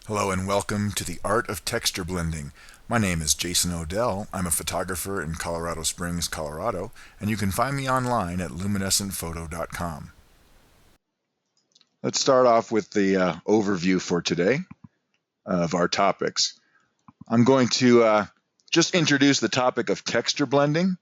Hello and welcome to the Art of Texture Blending. My name is Jason Odell. I'm a photographer in Colorado Springs, Colorado, and you can find me online at luminescentphoto.com. Let's start off with the overview for today of our topics. I'm going to just introduce the topic of texture blending,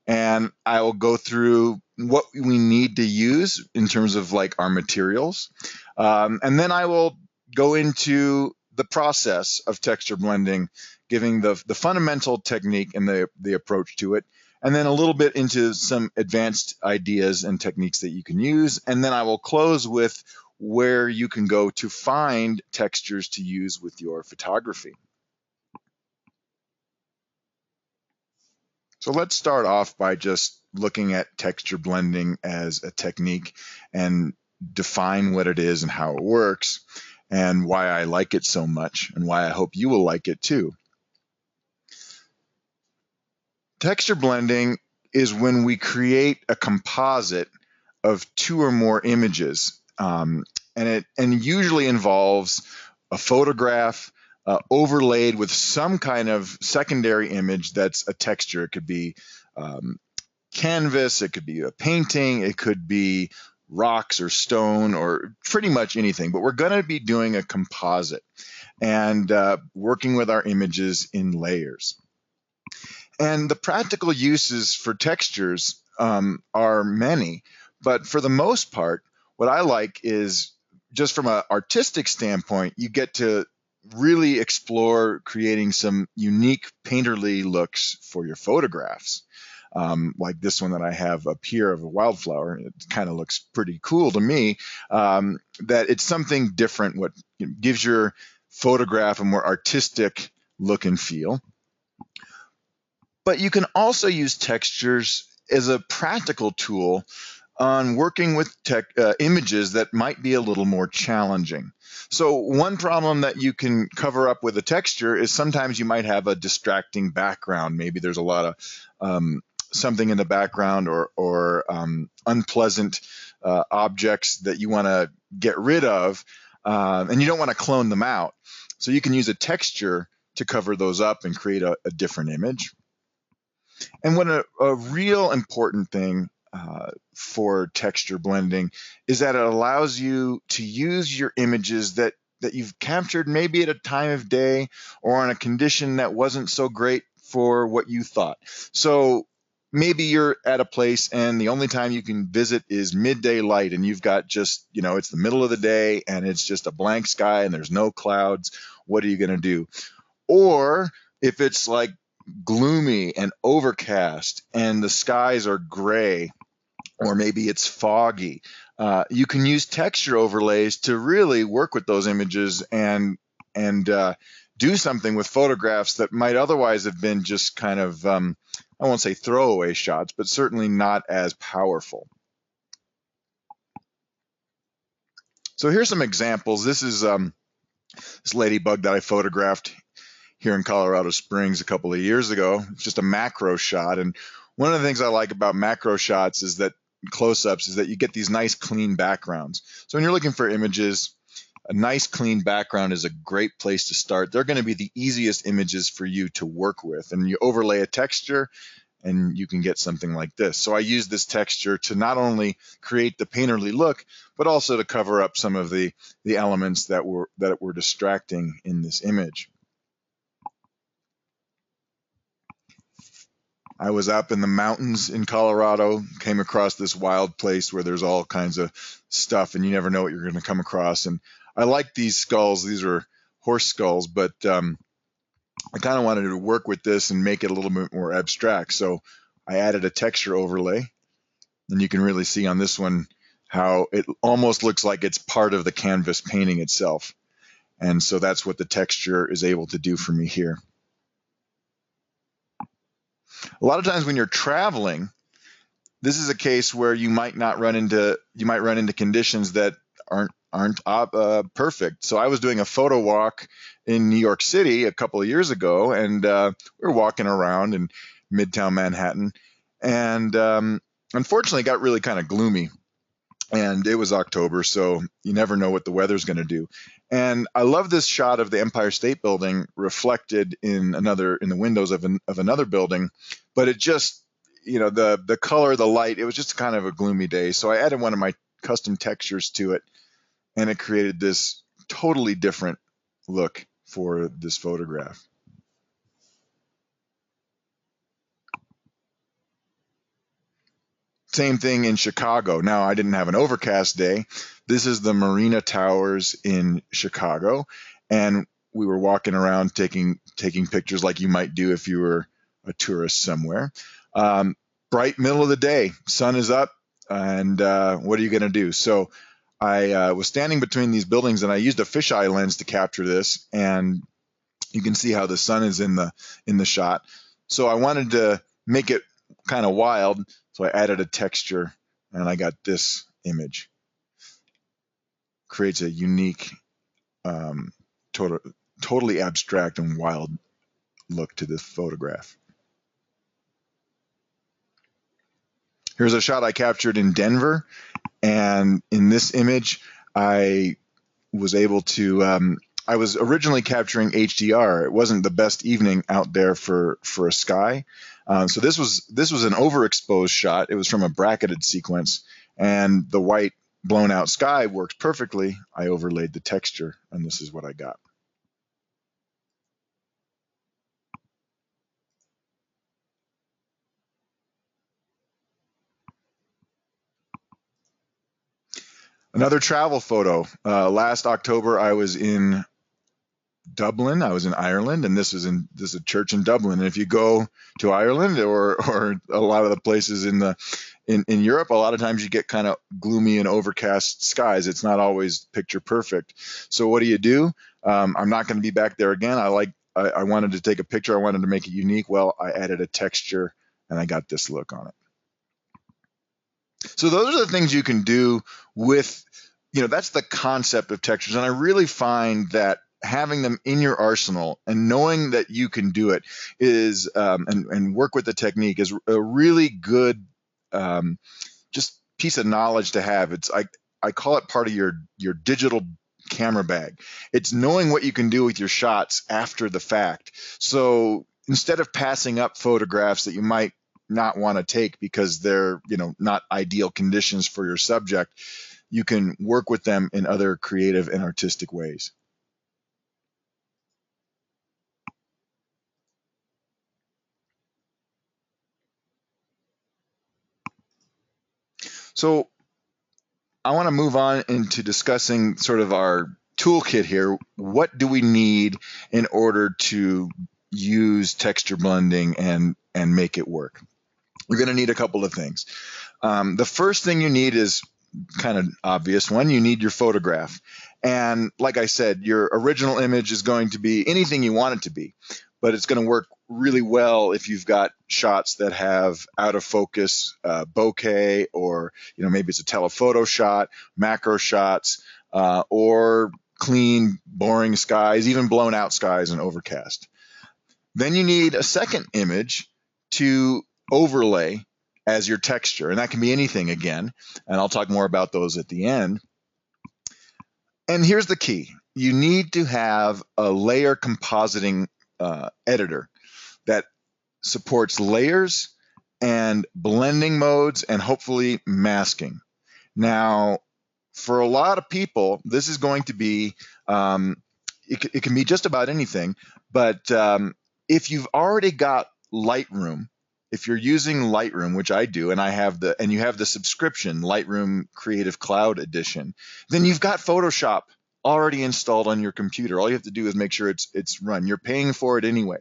and I will go through what we need to use in terms of like our materials, and then I will go into the process of texture blending, giving the fundamental technique and the approach to it, and then a little bit into some advanced ideas and techniques that you can use, and then I will close with where you can go to find textures to use with your photography. So let's start off by just looking at texture blending as a technique and define what it is and how it works and why I like it so much and why I hope you will like it too. Texture blending is when we create a composite of two or more images, and it usually involves a photograph overlaid with some kind of secondary image that's a texture. It could be canvas, it could be a painting, it could be rocks or stone or pretty much anything, but we're going to be doing a composite and working with our images in layers. And the practical uses for textures are many, but for the most part, what I like is just from an artistic standpoint, you get to really explore creating some unique painterly looks for your photographs. Like this one that I have up here of a wildflower. It kind of looks pretty cool to me, that it's something different, what gives your photograph a more artistic look and feel. But you can also use textures as a practical tool on working with images that might be a little more challenging. So one problem that you can cover up with a texture is sometimes you might have a distracting background. Maybe there's a lot of something in the background or unpleasant objects that you want to get rid of, and you don't want to clone them out. So you can use a texture to cover those up and create a different image. And what a real important thing for texture blending is that it allows you to use your images that you've captured maybe at a time of day or on a condition that wasn't so great for what you thought. So maybe you're at a place and the only time you can visit is midday light and you've got just, it's the middle of the day and it's just a blank sky and there's no clouds. What are you going to do? Or if it's like gloomy and overcast and the skies are gray, or maybe it's foggy, you can use texture overlays to really work with those images and do something with photographs that might otherwise have been just kind of, I won't say throwaway shots, but certainly not as powerful. So here's some examples. This is this ladybug that I photographed here in Colorado Springs a couple of years ago. It's just a macro shot. And one of the things I like about macro shots is that close-ups is that you get these nice clean backgrounds. So when you're looking for images, a nice clean background is a great place to start. They're going to be the easiest images for you to work with. And you overlay a texture and you can get something like this. So I use this texture to not only create the painterly look, but also to cover up some of the elements that were distracting in this image. I was up in the mountains in Colorado, came across this wild place where there's all kinds of stuff and you never know what you're going to come across. And I like these skulls. These are horse skulls, but I kind of wanted to work with this and make it a little bit more abstract. So I added a texture overlay, and you can really see on this one how it almost looks like it's part of the canvas painting itself. And so that's what the texture is able to do for me here. A lot of times when you're traveling, this is a case where you might run into conditions that aren't perfect. So I was doing a photo walk in New York City a couple of years ago, and we were walking around in Midtown Manhattan, and unfortunately it got really kind of gloomy. and it was October, so you never know what the weather's going to do. And I love this shot of the Empire State Building reflected in the windows of another building, but it just, the color, the light, it was just kind of a gloomy day. So I added one of my custom textures to it, and it created this totally different look for this photograph. Same thing in Chicago. Now, I didn't have an overcast day. This is the Marina Towers in Chicago, and we were walking around taking pictures like you might do if you were a tourist somewhere. Bright middle of the day, sun is up, and what are you going to do? So I was standing between these buildings, and I used a fisheye lens to capture this, and you can see how the sun is in the shot. So I wanted to make it kind of wild, so I added a texture, and I got this image. Creates a unique, totally abstract and wild look to this photograph. Here's a shot I captured in Denver, and in this image, I was able to. I was originally capturing HDR. It wasn't the best evening out there for a sky. So this was an overexposed shot. It was from a bracketed sequence, and the white blown out sky works perfectly. I overlaid the texture, and this is what I got. Another travel photo. Last October, I was in Dublin. I was in Ireland, and this is a church in Dublin. And if you go to Ireland or a lot of the places in Europe, a lot of times you get kind of gloomy and overcast skies. It's not always picture perfect. So what do? I'm not going to be back there again. I wanted to take a picture. I wanted to make it unique. Well, I added a texture, and I got this look on it. So those are the things you can do with, that's the concept of textures. And I really find that having them in your arsenal and knowing that you can do it is, and work with the technique is a really good, just piece of knowledge to have. I call it part of your digital camera bag. It's knowing what you can do with your shots after the fact. So instead of passing up photographs that you might not want to take because they're not ideal conditions for your subject, you can work with them in other creative and artistic ways. So I want to move on into discussing sort of our toolkit here. What do we need in order to use texture blending and make it work? You're going to need a couple of things. The first thing you need is kind of obvious one. You need your photograph. And like I said, your original image is going to be anything you want it to be, but it's going to work really well if you've got shots that have out of focus bokeh, or maybe it's a telephoto shot, macro shots, or clean, boring skies, even blown out skies and overcast. Then you need a second image to overlay as your texture, and that can be anything again, and I'll talk more about those at the end. And here's the key. You need to have a layer compositing editor that supports layers and blending modes and hopefully masking. Now, for a lot of people, this is going to be, it can be just about anything, but if you've already got Lightroom, if you're using Lightroom, which I do, and you have the subscription Lightroom Creative Cloud Edition, then you've got Photoshop already installed on your computer. All you have to do is make sure it's run. You're paying for it anyway.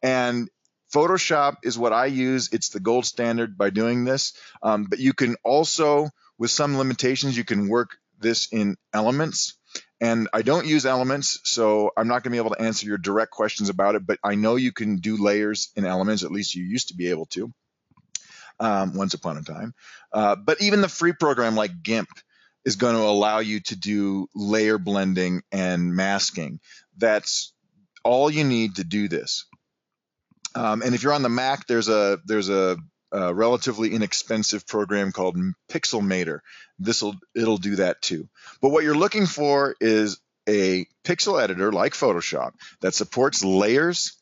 And Photoshop is what I use. It's the gold standard by doing this. But you can also, with some limitations, you can work this in Elements. And I don't use Elements, so I'm not going to be able to answer your direct questions about it, but I know you can do layers in Elements. At least you used to be able to once upon a time. But even the free program like GIMP is going to allow you to do layer blending and masking. That's all you need to do this. And if you're on the Mac, there's a relatively inexpensive program called Pixelmator. It'll do that too. But what you're looking for is a pixel editor like Photoshop that supports layers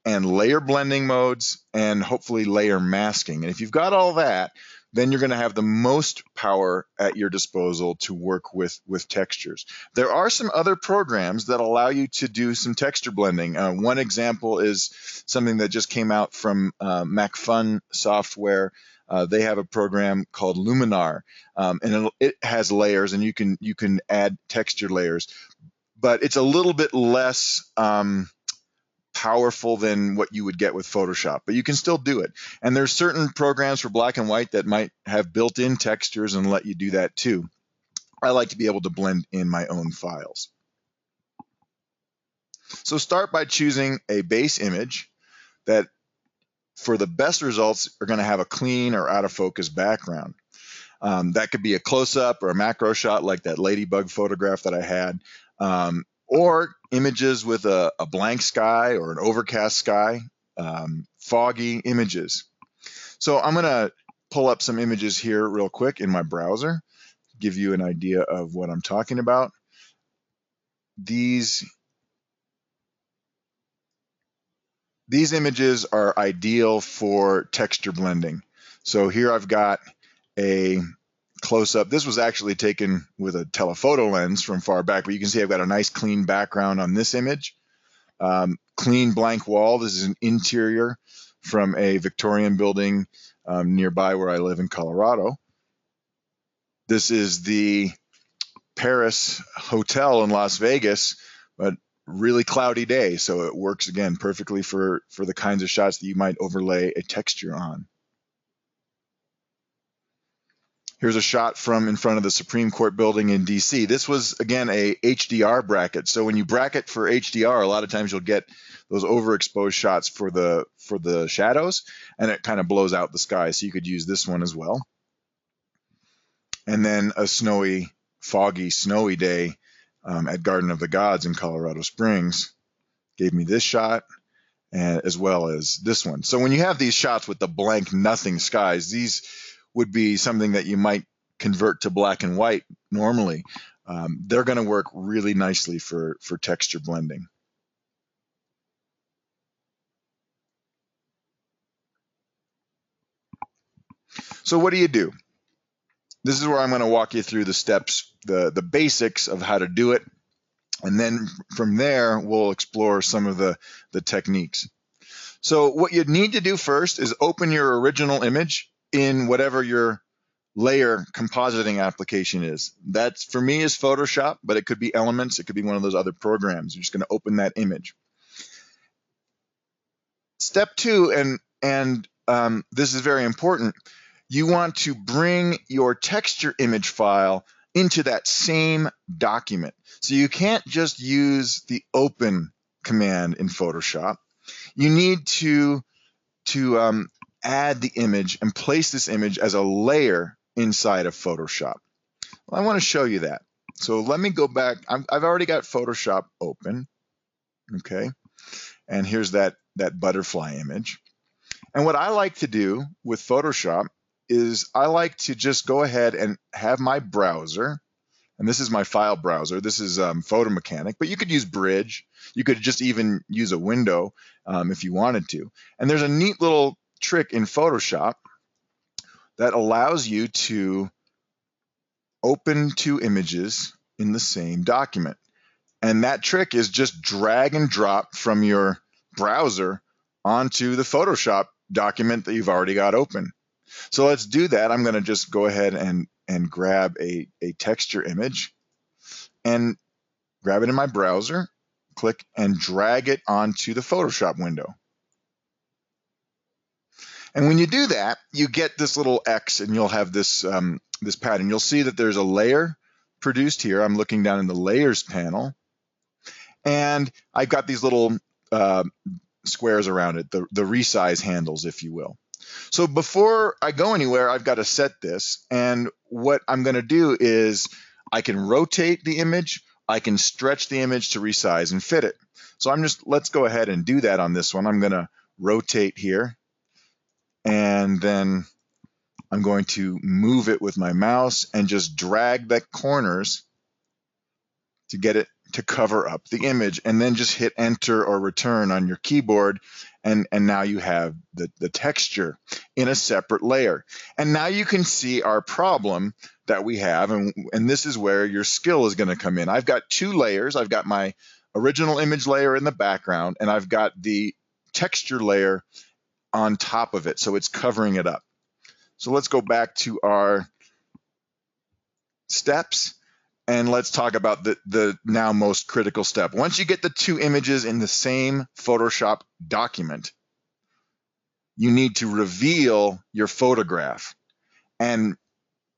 and layer blending modes and hopefully layer masking. And if you've got all that, then you're going to have the most power at your disposal to work with textures. There are some other programs that allow you to do some texture blending. One example is something that just came out from MacFun software. They have a program called Luminar, and it has layers, and you can add texture layers, but it's a little bit less powerful than what you would get with Photoshop, but you can still do it. And there's certain programs for black and white that might have built-in textures and let you do that too. I like to be able to blend in my own files. So start by choosing a base image that, for the best results, are going to have a clean or out of focus background. That could be a close-up or a macro shot like that ladybug photograph that I had, or images with a blank sky or an overcast sky, foggy images. So I'm going to pull up some images here real quick in my browser, give you an idea of what I'm talking about. These images are ideal for texture blending. So here I've got a close-up. This was actually taken with a telephoto lens from far back, but you can see I've got a nice clean background on this image. Clean blank wall. This is an interior from a Victorian building nearby where I live in Colorado. This is the Paris Hotel in Las Vegas, but really cloudy day, so it works again perfectly for the kinds of shots that you might overlay a texture on. Here's a shot from in front of the Supreme Court building in DC. This was, again, a HDR bracket. So when you bracket for HDR, a lot of times you'll get those overexposed shots for the shadows, and it kind of blows out the sky. So you could use this one as well. And then a snowy, foggy, snowy day at Garden of the Gods in Colorado Springs gave me this shot, and as well as this one. So when you have these shots with the blank, nothing skies, these would be something that you might convert to black and white normally. They're going to work really nicely for texture blending. So what do? This is where I'm going to walk you through the steps, the basics of how to do it. And then from there, we'll explore some of the techniques. So what you need to do first is open your original image in whatever your layer compositing application is. That, for me, is Photoshop, but it could be Elements. It could be one of those other programs. You're just going to open that image. Step two, and this is very important, you want to bring your texture image file into that same document. So you can't just use the open command in Photoshop. You need to add the image and place this image as a layer inside of Photoshop. Well, I want to show you that. So let me go back. I've already got Photoshop open, okay? And here's that butterfly image. And what I like to do with Photoshop is I like to just go ahead and have my browser, and this is my file browser. This is Photo Mechanic, but you could use Bridge. You could just even use a window if you wanted to. And there's a neat little trick in Photoshop that allows you to open two images in the same document. And that trick is just drag and drop from your browser onto the Photoshop document that you've already got open. So let's do that. I'm going to just go ahead and grab a texture image and grab it in my browser, click and drag it onto the Photoshop window. And when you do that, you get this little X, and you'll have this this pattern. You'll see that there's a layer produced here. I'm looking down in the Layers panel, and I've got these little squares around it, the resize handles, if you will. So before I go anywhere, I've got to set this, and what I'm going to do is I can rotate the image, I can stretch the image to resize and fit it. So let's go ahead and do that on this one. I'm going to rotate here, and then I'm going to move it with my mouse and just drag the corners to get it to cover up the image, and then just hit enter or return on your keyboard, and now you have the texture in a separate layer. And now you can see our problem that we have, and this is where your skill is going to come in. I've got two layers. I've got my original image layer in the background, and I've got the texture layer on top of it, so it's covering it up. So let's go back to our steps, and let's talk about the now most critical step. Once you get the two images in the same Photoshop document, you need to reveal your photograph. And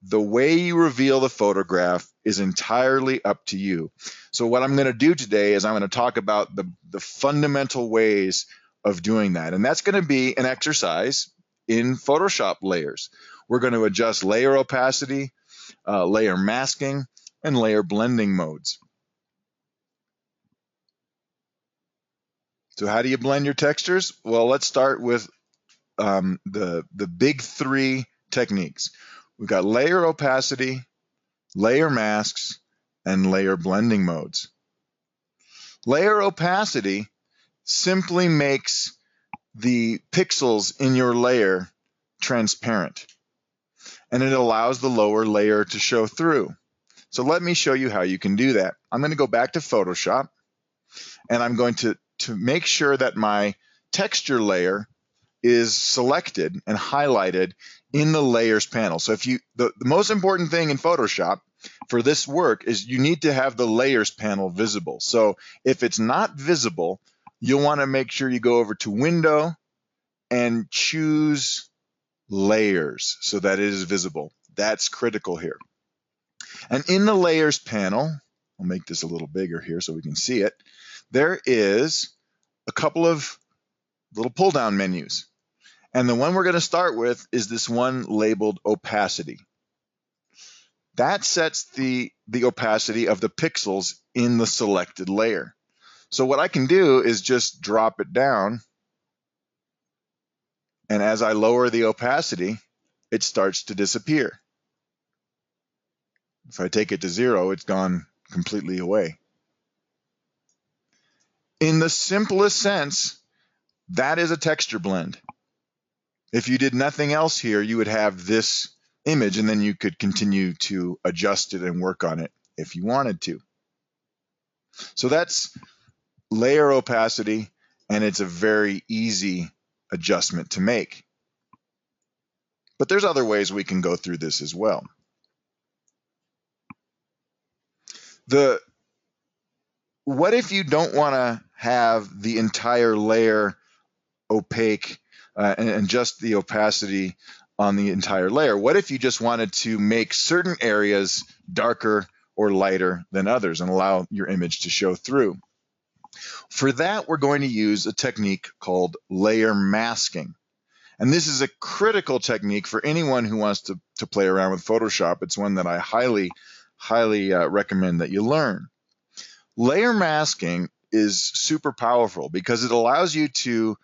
the way you reveal the photograph is entirely up to you. So what I'm going to do today is I'm going to talk about the fundamental ways of doing that. And that's going to be an exercise in Photoshop layers. We're going to adjust layer opacity, layer masking, and layer blending modes. So how do you blend your textures? Well, let's start with the big three techniques. We've got layer opacity, layer masks, and layer blending modes. Layer opacity simply makes the pixels in your layer transparent, and it allows the lower layer to show through. So let me show you how you can do that. I'm going to go back to Photoshop, and I'm going to make sure that my texture layer is selected and highlighted in the layers panel. So if the most important thing in Photoshop for this work is you need to have the layers panel visible. So if it's not visible, you'll want to make sure you go over to Window and choose Layers so that it is visible. That's critical here. And in the layers panel, I'll make this a little bigger here so we can see it, there is a couple of little pull-down menus. And the one we're going to start with is this one labeled opacity. That sets the opacity of the pixels in the selected layer. So what I can do is just drop it down, and as I lower the opacity, it starts to disappear. If I take it to 0, it's gone completely away. In the simplest sense, that is a texture blend. If you did nothing else here, you would have this image, and then you could continue to adjust it and work on it if you wanted to. So that's layer opacity, and it's a very easy adjustment to make. But there's other ways we can go through this as well. What if you don't want to have the entire layer opaque and just the opacity on the entire layer? What if you just wanted to make certain areas darker or lighter than others and allow your image to show through? For that, we're going to use a technique called layer masking. And this is a critical technique for anyone who wants to play around with Photoshop. It's one that I highly recommend that you learn. Layer masking is super powerful because it allows you to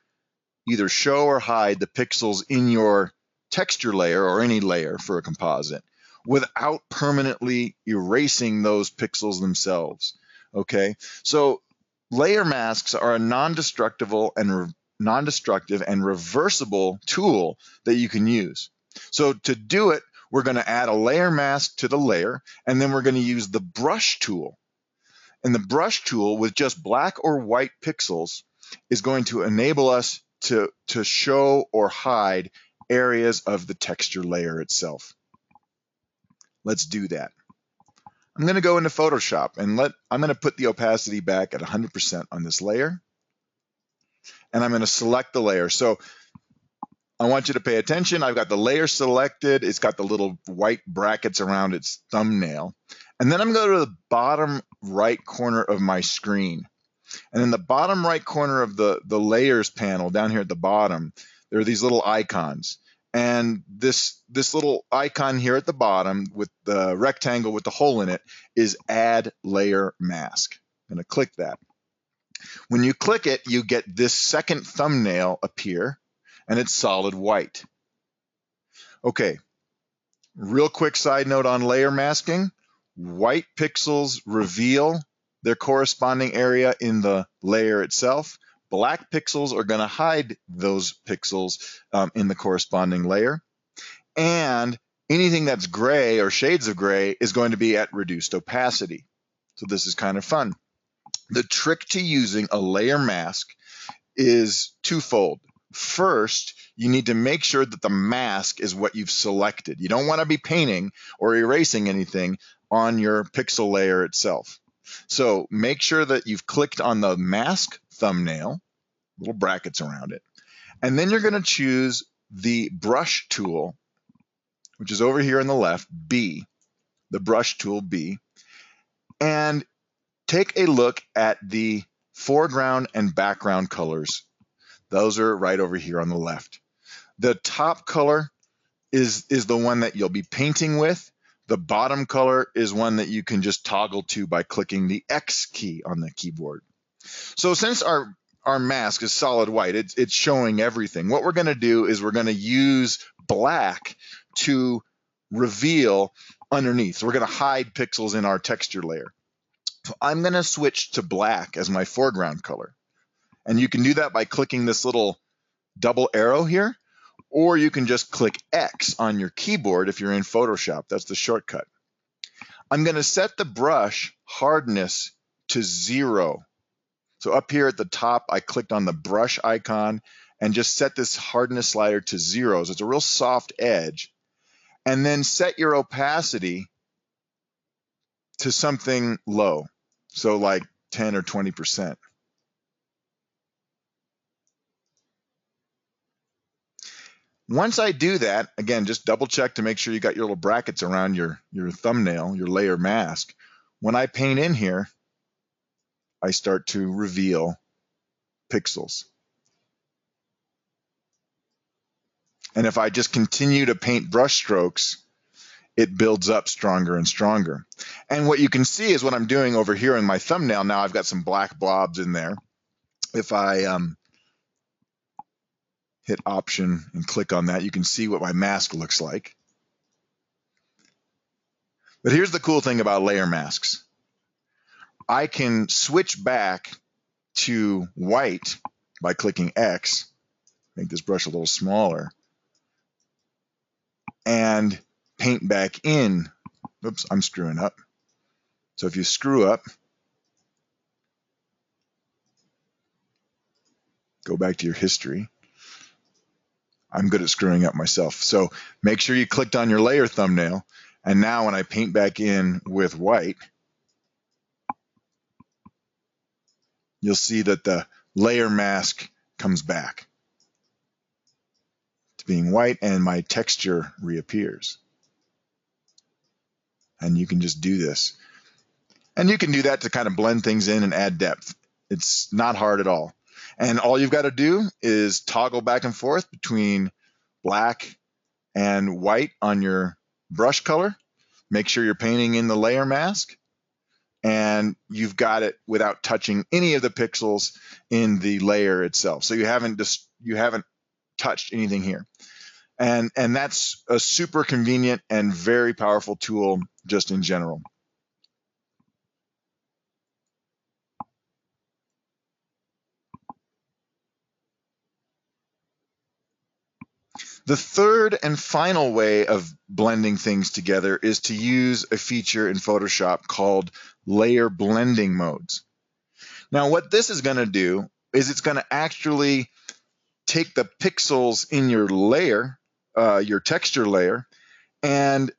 either show or hide the pixels in your texture layer or any layer for a composite without permanently erasing those pixels themselves. Okay, so layer masks are a non-destructive and reversible tool that you can use. So to do it, we're going to add a layer mask to the layer, and then we're going to use the brush tool. And the brush tool with just black or white pixels is going to enable us to show or hide areas of the texture layer itself. Let's do that. I'm going to go into Photoshop, and I'm going to put the opacity back at 100% on this layer, and I'm going to select the layer. So I want you to pay attention. I've got the layer selected. It's got the little white brackets around its thumbnail. And then I'm going to go to the bottom right corner of my screen. And in the bottom right corner of the layers panel down here at the bottom, there are these little icons. And this little icon here at the bottom with the rectangle with the hole in it is Add Layer Mask. I'm going to click that. When you click it, you get this second thumbnail appear. and it's solid white. Okay, real quick side note on layer masking. White pixels reveal their corresponding area in the layer itself. Black pixels are going to hide those pixels in the corresponding layer. And anything that's gray or shades of gray is going to be at reduced opacity. So this is kind of fun. The trick to using a layer mask is twofold. First, you need to make sure that the mask is what you've selected. You don't want to be painting or erasing anything on your pixel layer itself. So make sure that you've clicked on the mask thumbnail, little brackets around it, and then you're going to choose the brush tool, which is over here on the left, B, the brush tool B, and take a look at the foreground and background colors. Those are right over here on the left. The top color is the one that you'll be painting with. The bottom color is one that you can just toggle to by clicking the X key on the keyboard. So since our mask is solid white, it's showing everything. What we're going to do is we're going to use black to reveal underneath. So we're going to hide pixels in our texture layer. So I'm going to switch to black as my foreground color. And you can do that by clicking this little double arrow here, or you can just click X on your keyboard if you're in Photoshop. That's the shortcut. I'm going to set the brush hardness to 0. So up here at the top, I clicked on the brush icon and just set this hardness slider to 0. So it's a real soft edge. And then set your opacity to something low. So like 10 or 20%. Once I do that, again, just double check to make sure you got your little brackets around your thumbnail, your layer mask. When I paint in here, I start to reveal pixels. And if I just continue to paint brush strokes, it builds up stronger and stronger. And what you can see is what I'm doing over here in my thumbnail. Now I've got some black blobs in there. If I hit Option and click on that, you can see what my mask looks like. But here's the cool thing about layer masks. I can switch back to white by clicking X, make this brush a little smaller, and paint back in. Oops, I'm screwing up. So if you screw up, go back to your history. I'm good at screwing up myself. So make sure you clicked on your layer thumbnail. And now when I paint back in with white, you'll see that the layer mask comes back to being white and my texture reappears. And you can just do this. And you can do that to kind of blend things in and add depth. It's not hard at all. And all you've got to do is toggle back and forth between black and white on your brush color. Make sure you're painting in the layer mask. And you've got it without touching any of the pixels in the layer itself. So you haven't touched anything here. And that's a super convenient and very powerful tool just in general. The third and final way of blending things together is to use a feature in Photoshop called layer blending modes. Now, what this is going to do is it's going to actually take the pixels in your layer, your texture layer, and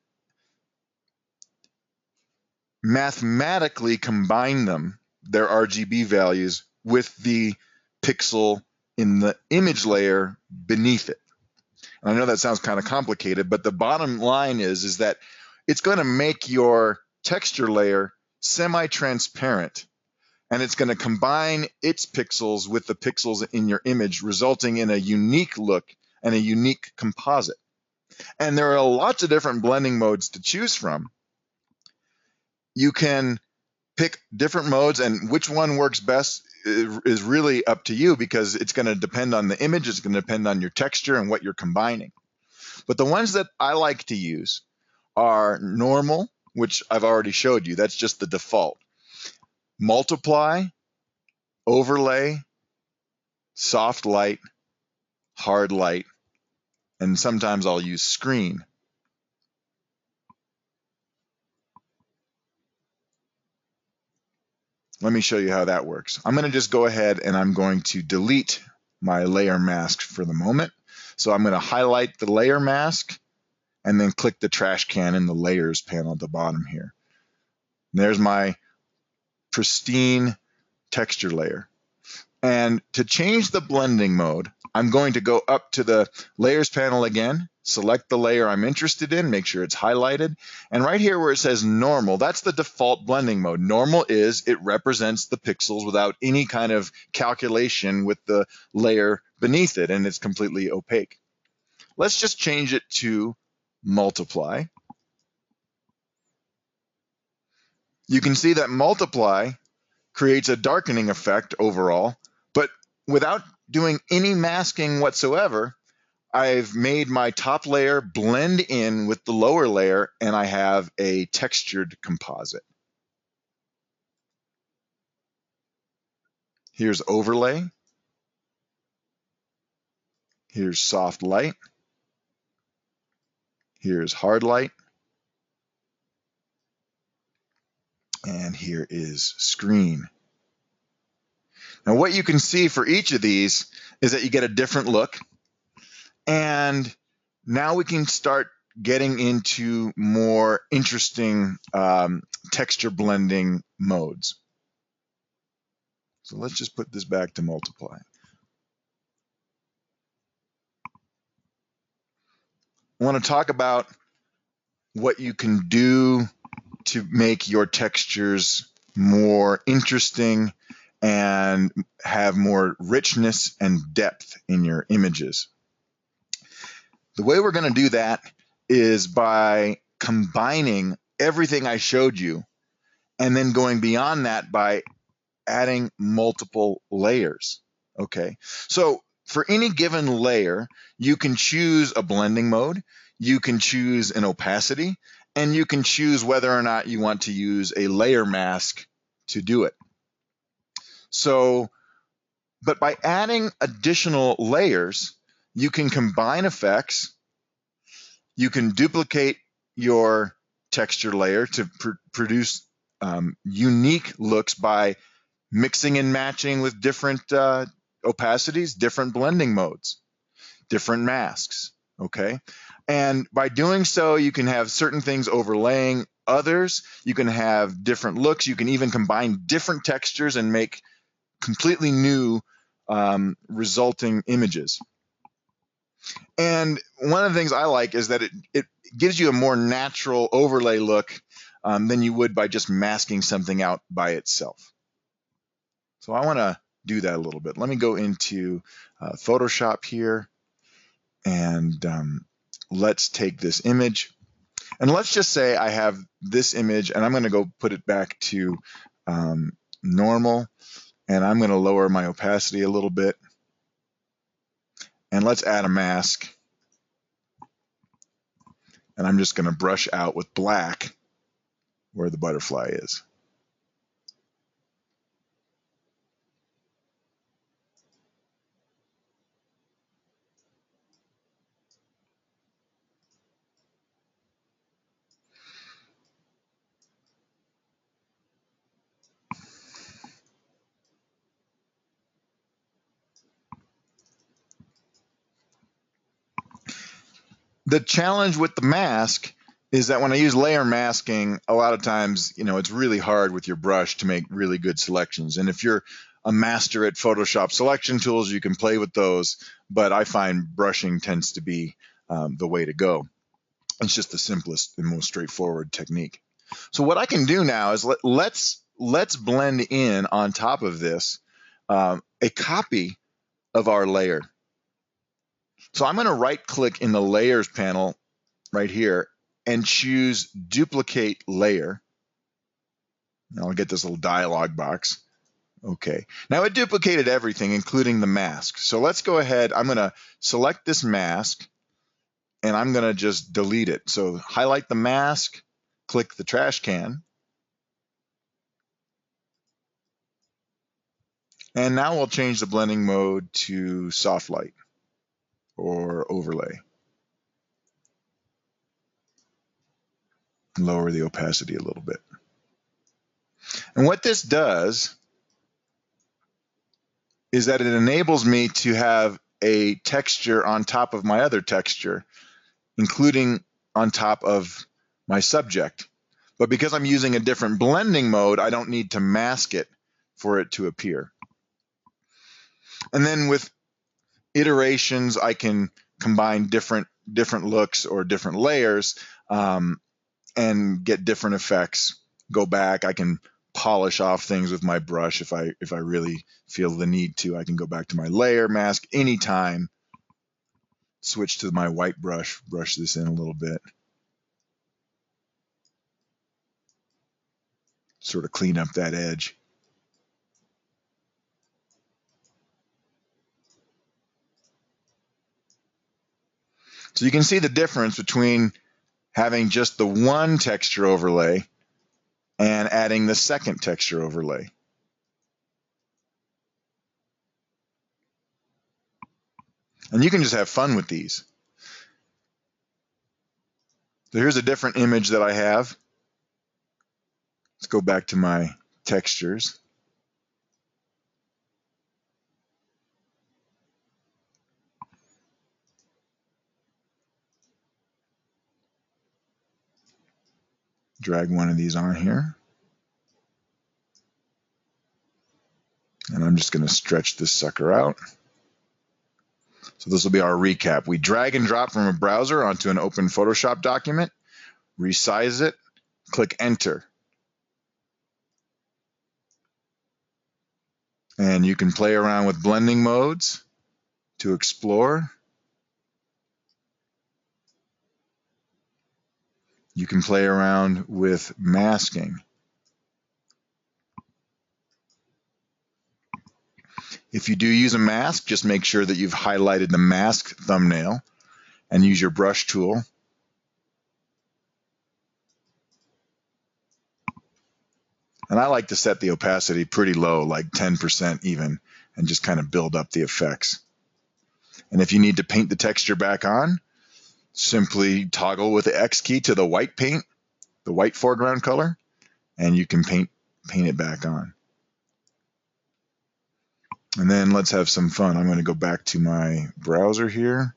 mathematically combine them, their RGB values, with the pixel in the image layer beneath it. And I know that sounds kind of complicated, but the bottom line is that it's going to make your texture layer semi-transparent, and it's going to combine its pixels with the pixels in your image, resulting in a unique look and a unique composite. And there are lots of different blending modes to choose from. You can pick different modes, and which one works best is really up to you, because it's going to depend on the image, it's going to depend on your texture and what you're combining. But the ones that I like to use are normal, which I've already showed you. That's just the default. Multiply, overlay, soft light, hard light, and sometimes I'll use screen. Let me show you how that works. I'm going to just go ahead and I'm going to delete my layer mask for the moment. So I'm going to highlight the layer mask and then click the trash can in the layers panel at the bottom here. And there's my pristine texture layer. And to change the blending mode, I'm going to go up to the layers panel again, select the layer I'm interested in, make sure it's highlighted. And right here where it says normal, that's the default blending mode. Normal is it represents the pixels without any kind of calculation with the layer beneath it, and it's completely opaque. Let's just change it to multiply. You can see that multiply creates a darkening effect overall, but without doing any masking whatsoever, I've made my top layer blend in with the lower layer, and I have a textured composite. Here's overlay. Here's soft light. Here's hard light. And here is screen. Now what you can see for each of these is that you get a different look. And now we can start getting into more interesting texture blending modes. So let's just put this back to multiply. I want to talk about what you can do to make your textures more interesting and have more richness and depth in your images. The way we're going to do that is by combining everything I showed you and then going beyond that by adding multiple layers. Okay, so for any given layer, you can choose a blending mode, you can choose an opacity, and you can choose whether or not you want to use a layer mask to do it. So, but by adding additional layers, you can combine effects, you can duplicate your texture layer to produce unique looks by mixing and matching with different opacities, different blending modes, different masks, okay? And by doing so, you can have certain things overlaying others, you can have different looks, you can even combine different textures and make completely new resulting images. And one of the things I like is that it gives you a more natural overlay look than you would by just masking something out by itself. So I want to do that a little bit. Let me go into Photoshop here, and let's take this image. And let's just say I have this image, and I'm going to go put it back to normal, and I'm going to lower my opacity a little bit. And let's add a mask. And I'm just going to brush out with black where the butterfly is. The challenge with the mask is that when I use layer masking, a lot of times, it's really hard with your brush to make really good selections. And if you're a master at Photoshop selection tools, you can play with those, but I find brushing tends to be the way to go. It's just the simplest and most straightforward technique. So what I can do now is let's blend in on top of this a copy of our layer. So I'm going to right click in the layers panel right here and choose duplicate layer. Now I'll get this little dialog box. Okay, now it duplicated everything, including the mask. So let's go ahead. I'm going to select this mask and I'm going to just delete it. So highlight the mask, click the trash can, and now we'll change the blending mode to soft light or overlay. Lower the opacity a little bit. And what this does is that it enables me to have a texture on top of my other texture, including on top of my subject. But because I'm using a different blending mode, I don't need to mask it for it to appear. And then with iterations, I can combine different looks or different layers and get different effects. Go back, I can polish off things with my brush if I really feel the need to. I can go back to my layer mask anytime, switch to my white brush, brush this in a little bit, sort of clean up that edge. So you can see the difference between having just the one texture overlay and adding the second texture overlay. And you can just have fun with these. So here's a different image that I have. Let's go back to my textures. Drag one of these on here. And I'm just going to stretch this sucker out. So this will be our recap. We drag and drop from a browser onto an open Photoshop document, resize it, click enter. And you can play around with blending modes to explore. You can play around with masking. If you do use a mask, just make sure that you've highlighted the mask thumbnail and use your brush tool. And I like to set the opacity pretty low, like 10% even, and just kind of build up the effects. And if you need to paint the texture back on, simply toggle with the X key to the white paint, the white foreground color, and you can paint it back on. And then let's have some fun. I'm going to go back to my browser here,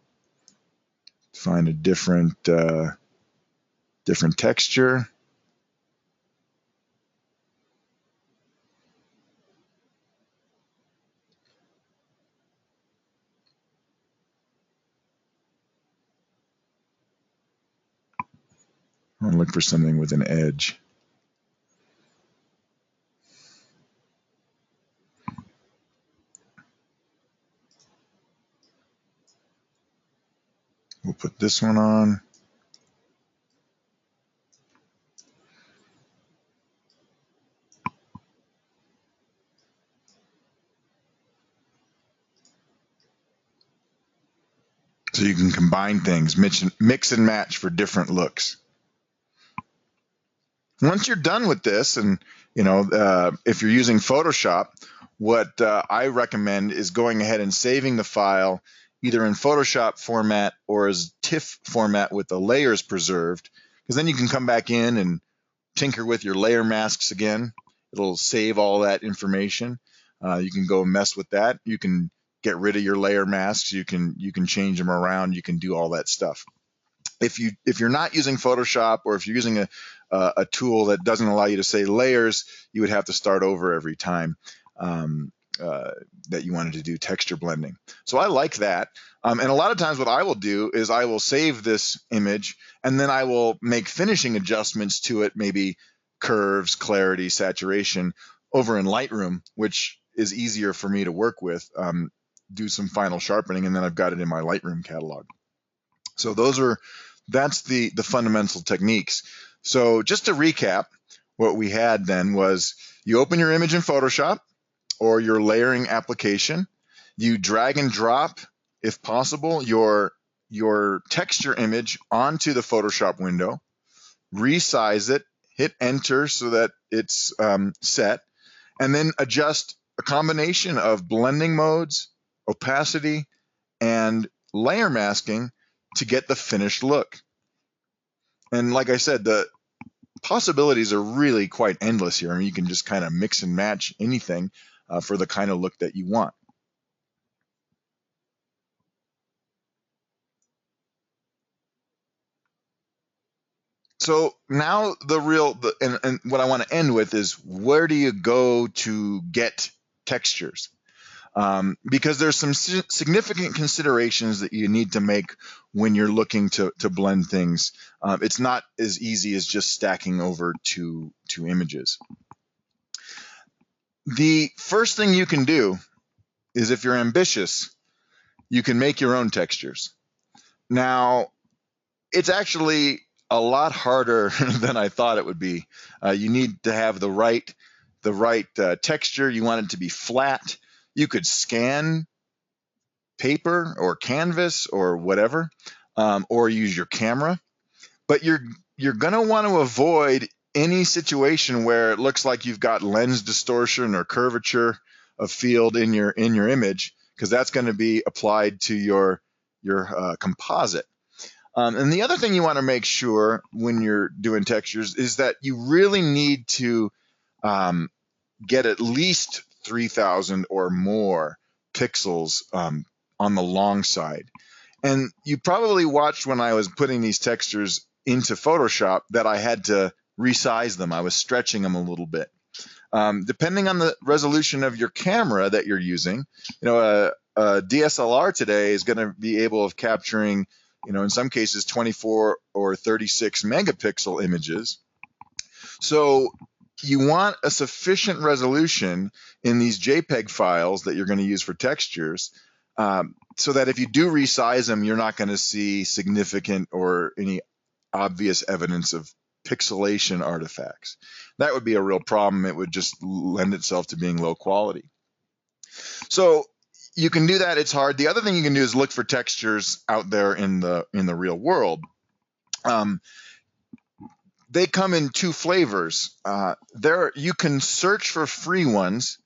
find a different texture. I'm going to look for something with an edge. We'll put this one on. So you can combine things, mix and match for different looks. Once you're done with this, and if you're using Photoshop, what I recommend is going ahead and saving the file either in Photoshop format or as TIFF format with the layers preserved, because then you can come back in and tinker with your layer masks again. It'll save all that information. You can go mess with that. You can get rid of your layer masks. You can change them around. You can do all that stuff. If you're not using Photoshop, or if you're using a tool that doesn't allow you to say layers, you would have to start over every time that you wanted to do texture blending. So I like that. And a lot of times what I will do is I will save this image and then I will make finishing adjustments to it, maybe curves, clarity, saturation over in Lightroom, which is easier for me to work with, do some final sharpening, and then I've got it in my Lightroom catalog. So that's the fundamental techniques. So just to recap, what we had then was you open your image in Photoshop, or your layering application. You drag and drop, if possible, your texture image onto the Photoshop window, resize it, hit enter so that it's set, and then adjust a combination of blending modes, opacity, and layer masking to get the finished look. And like I said, the possibilities are really quite endless here. I mean, you can just kind of mix and match anything for the kind of look that you want. So now and what I want to end with is, where do you go to get textures? Because there's some significant considerations that you need to make when you're looking to blend things. It's not as easy as just stacking over two images. The first thing you can do is, if you're ambitious, you can make your own textures. Now, it's actually a lot harder than I thought it would be. You need to have the right texture. You want it to be flat. You could scan paper or canvas or whatever, or use your camera. But you're going to want to avoid any situation where it looks like you've got lens distortion or curvature of field in your image, because that's going to be applied to your composite. And the other thing you want to make sure when you're doing textures is that you really need to get at least 3,000 or more pixels on the long side. And you probably watched when I was putting these textures into Photoshop that I had to resize them. I was stretching them a little bit. Depending on the resolution of your camera that you're using, a DSLR today is going to be able of capturing, in some cases 24 or 36 megapixel images. So you want a sufficient resolution in these JPEG files that you're going to use for textures, so that if you do resize them, you're not going to see significant or any obvious evidence of pixelation artifacts. That would be a real problem. It would just lend itself to being low quality. So you can do that. It's hard. The other thing you can do is look for textures out there in the real world. They come in two flavors. You can search for free ones,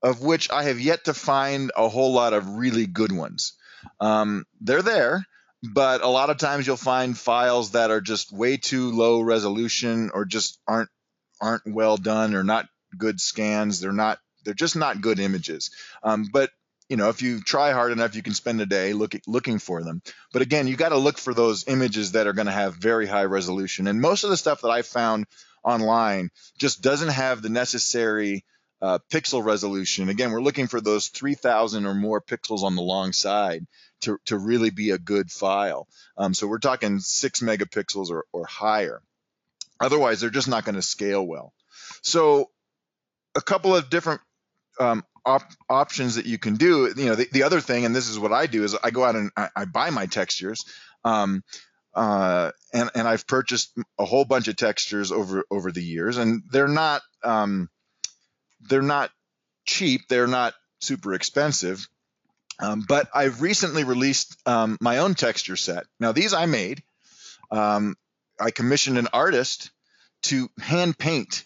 of which I have yet to find a whole lot of really good ones. They're there, but a lot of times you'll find files that are just way too low resolution, or just aren't well done, or not good scans. They're just not good images. But if you try hard enough, you can spend a day looking for them. But again, you got to look for those images that are going to have very high resolution. And most of the stuff that I found online just doesn't have the necessary pixel resolution. Again, we're looking for those 3,000 or more pixels on the long side to really be a good file. So we're talking 6 megapixels or higher. Otherwise, they're just not going to scale well. So a couple of different options that you can do. The other thing, and this is what I do, is I go out and I buy my textures. And I've purchased a whole bunch of textures over the years, and they're not cheap. They're not super expensive. But I've recently released my own texture set. Now, these I made. I commissioned an artist to hand paint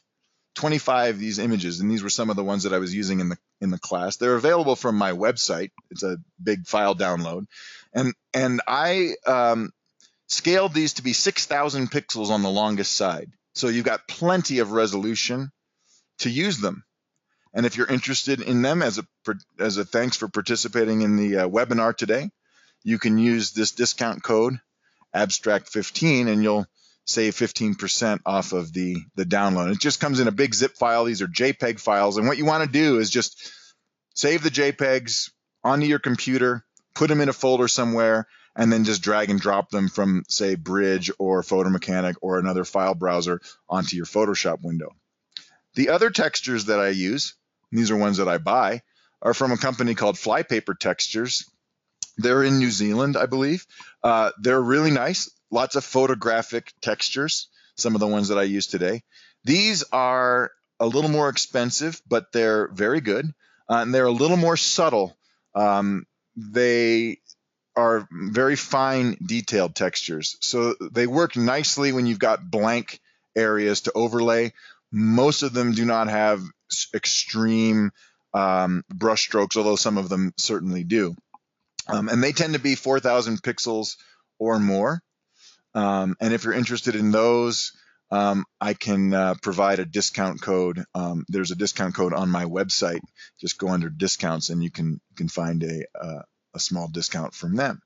25 of these images, and these were some of the ones that I was using in the class. They're available from my website. It's a big file download, and I scaled these to be 6,000 pixels on the longest side. So you've got plenty of resolution to use them. And if you're interested in them, as a thanks for participating in the webinar today, you can use this discount code abstract15, and you'll save 15% off of the download. It just comes in a big zip file. These are JPEG files, and what you want to do is just save the JPEGs onto your computer, put them in a folder somewhere, and then just drag and drop them from, say, Bridge or Photomechanic or another file browser onto your Photoshop window. The other textures that I use, and these are ones that I buy, are from a company called Flypaper Textures. They're in New Zealand, I believe. They're really nice. Lots of photographic textures, some of the ones that I use today. These are a little more expensive, but they're very good. and they're a little more subtle. They are very fine detailed textures. So they work nicely when you've got blank areas to overlay. Most of them do not have extreme brush strokes, although some of them certainly do. And they tend to be 4,000 pixels or more. And if you're interested in those, I can provide a discount code. There's a discount code on my website. Just go under discounts and you can find a small discount from them.